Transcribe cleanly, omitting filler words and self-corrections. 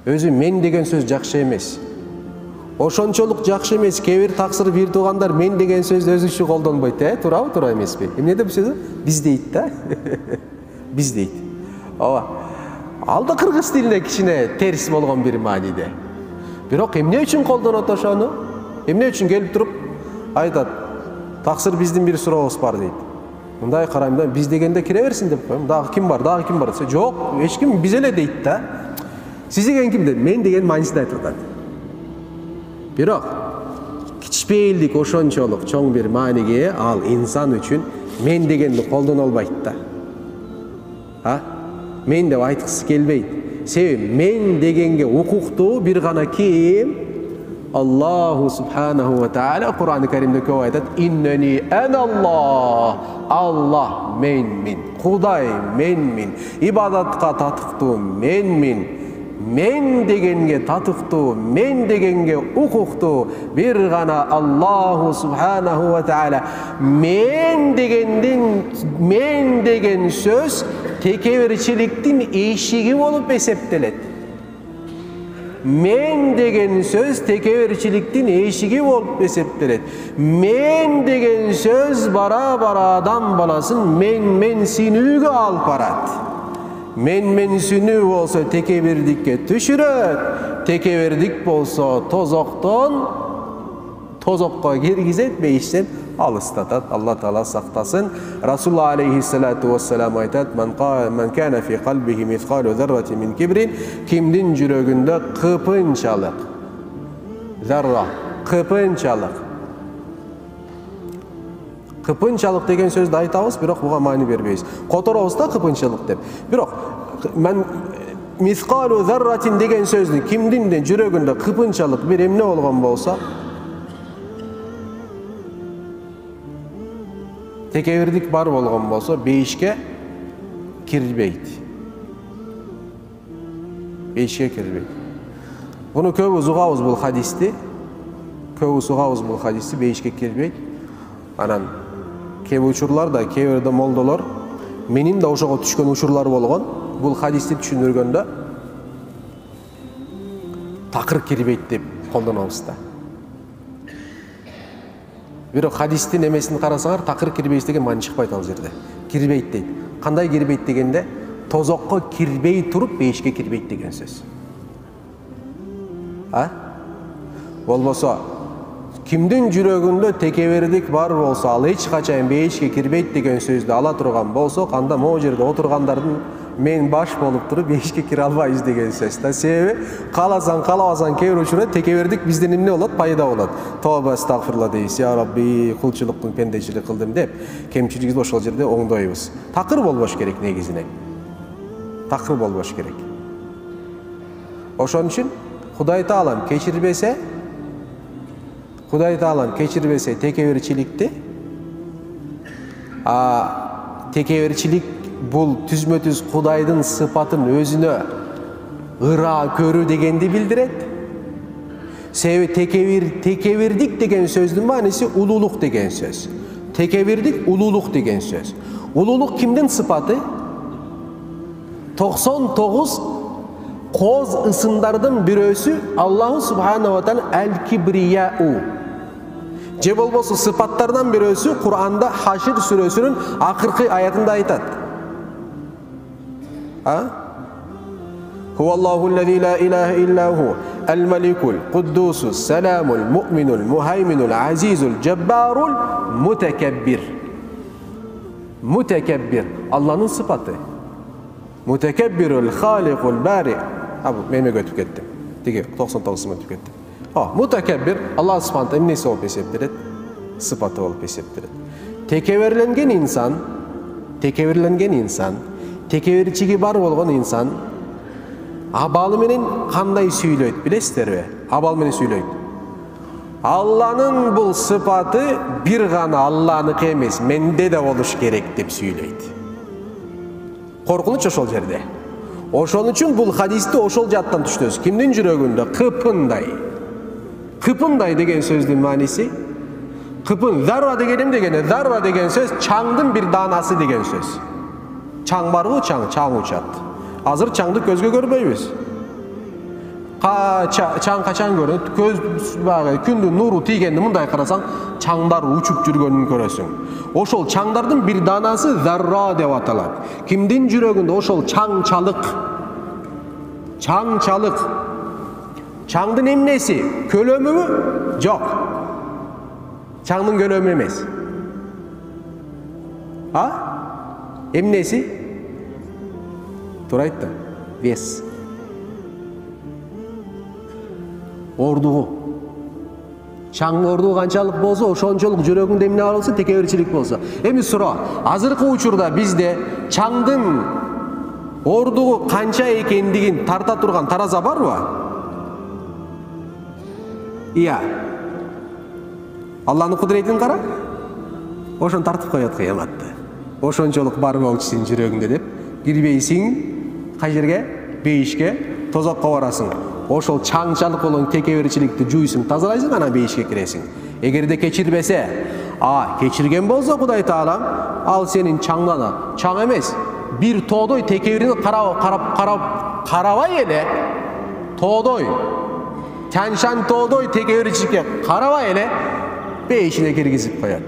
Өзү мен деген сөз жакшы эмес. Ошончолук жакшы эмес. Кээ бир таксыр бир туугандар мен деген сөздү өзүнчө колдонбойт, туурабы, туура эмеспи? Эмне деп сөзү? Биз дейт да. Биз дейт. Ооба. Ал да кыргыз тилинде кичине терс болгон бир мааниде. Бирок эмне үчүн колдонот ошону? Эмне үчүн келип туруп айтат? Таксыр биздин бир сурообуз бар дейт. Мындай карайм да, биз дегенде кире берсин деп коем. Дагы ким бар? Дагы ким бар десе, жок, эч ким, биз эле дейт да. Сиз деген ким деп? Мен деген маанисинде айтып атат. Бирок кичпейилдик ошончолук чоң бир мааниге ал инсан үчүн мен дегенди колдоно албайт да. Мен деп айткысы келбейт. Себеби мен дегенге укуктуу бир гана ким? Аллаху субханаху ва тааля Кур'ан-ы Каримде көп айтат: "Иннани аналлах", Аллах менмин, Кудай менмин, ибадатка татыктуу менмин. Мен дегенге татыктуу, мен дегенге укуктуу бир гана Аллаху субханаху ва тааля. Мен деген сөз текеберчиликтин эшиги болуп эсептелет. Мен деген сөз текеберчиликтин эшиги болуп эсептелет. Мен деген сөз бара адам баласын менсинүүгө алып барат. Менсинүү болсо текебердикке түшүрөт. Текебердик болсо тозокко киргизет, бейиштен алыстатат. Алла Таала сактасын. Расулулла алейхиссалату вассалам айтат: "Ман кана фи калбихи мисқалу зарратин мин кибрин", кимдин жүрөгүндө кыпынчалык, зарра, кыпынчалык деген сөздү айтабыз, бирок буга маани бербейбиз. Которобуз да кыпынчалык деп. Бирок мен мисқалу зарратин деген сөздү кимдин де жүрөгүндө кыпынчалык бир эмне болгон болсо, текебердик бар болгон болсо, бейишке кирбейт. Буну көбүз угабыз бул хадисти. Бейишке кирбейт. Анан кээ учурларда, кээ бирде молдолор, менин да ошого түшкөн учурлар болгон. Бул хадисти түшүндүргөндө такыр кирбейт деп колдонобуз да. Бирок хадистин эмесин карасаңар, такыр кирбейт деген маани чыкпайт ал жерде. Кирбейт дейт. Кандай кирбейт дегенде, тозокко кирбей туруп бейишке кирбейт деген сөз. Болбосо, кимдин жүрөгүндө текебердик бар болсо, ал эч качан бейишке кирбейт деген сөздү ала турган болсо, канда могу жерде отургандардын мен баш болуп туруп бейишке кире албайбыз деген сөз да. Себеби кааласаң, каалабасаң кээ бир учурда текебердик бизден эмне болот? Пайда болот. Тоба астагфирулла дейбиз. Я Рабби, кулчулуктун пендечилик кылдым деп, кемчилигибизди ошол жерде оңдойбуз. Такыр болбош керек негизинен. Такыр болбош керек. Ошон үчүн Кудай Таалам кечирбесе текеберчиликти, текеберчилик бул түзмө-түз Кудайдын сыпатын өзүнө ыра көрүү дегенди билдирет. Себеби текебердик деген сөздүн мааниси улуулук деген сөз. Текебердик улуулук деген сөз. Улуулук кимдин сыпаты? 99 коз ысымдардын бирөөсү Аллаху субханаху ва тааля ал-кибрияу. Же болбосо сыпаттардан бирөөсү Кур'анда Хашир сүрөсүнүн акыркы аятында айтат. Хуаллаху аллази ла илаха илля ху ал-маликул куддусус саламул муъминул мухайминул азизул джаббарул мутакаббир. Мутакаббир Алланын сыпаты. Мутакаббирул халикул бари. Мен өтүп кеттим. Тиги 99 өтүп кеттим. Мутакаббир Алла субханаху эмнеси болуп эсептелет? Сыпаты болуп эсептелет. Текеберленген инсан, текеберчиги бар болгон инсан абалы менен кандай сүйлөйт билесиздерби? Абал менен сүйлөйт. Алланын бул сыпаты бир гана Алланыкы эмес, менде да болуш керек деп сүйлөйт. Коркунуч ошол жерде. Ошон үчүн бул хадисти ошол жаттан түшүнөбүз. Кимдин жүрөгүндө кыпындай деген сөздүн мааниси, кыпын, зарра деген эмне дегени? Зарра деген сөз чаңдын бир даанасы деген сөз. Чаң барбы? Чаң учат. Азыр чаңды көзгө көрбөйбүз. Çaң kaçan görünüp, köz kündün nuru тийгенде мындай карасаң, çaңдар uçup жүргөнүн көрөсүң. Ошол çaңдардын bir danası zarra деп аталат. Кимдин жүрөгүндө ошол çaңчалык. Çaңчалыk. Çaңдын эмнеси? Kölömü? Жок. Çaңдын kölömü эмес. Ha? Эмнеси? Туура айттым. Вес. Ордугу. Çaң ордугу канчалык болсо, ошончолук жүрөгүндө эмне бар болсо, текеберчилик болсо. Эми суроо, азыркы учурда бизде çaңдын ордугу канча экендигин тарта турган тараза барбы? Ия. Алланын кудуретин кара. Ошон тартып коет кыяматта. Ошончолук бар болчу сенин жүрөгүңдө деп, кирбейсиң кай жерге? Бейишке, тозокко барасың. Ошол çaңчалык болгон текеберчиликти жуйсуң, тазалайсың, анан бейишке киресиң. Эгерде кечирбесе, кечирген болсо Кудай Таалам, ал сенин çaңдана, çaң эмес, бир тоодой текеберини карабай эле, тоодой, Тяньшан тоодой текеберчиликке карабай эле бейишине киргизип коет.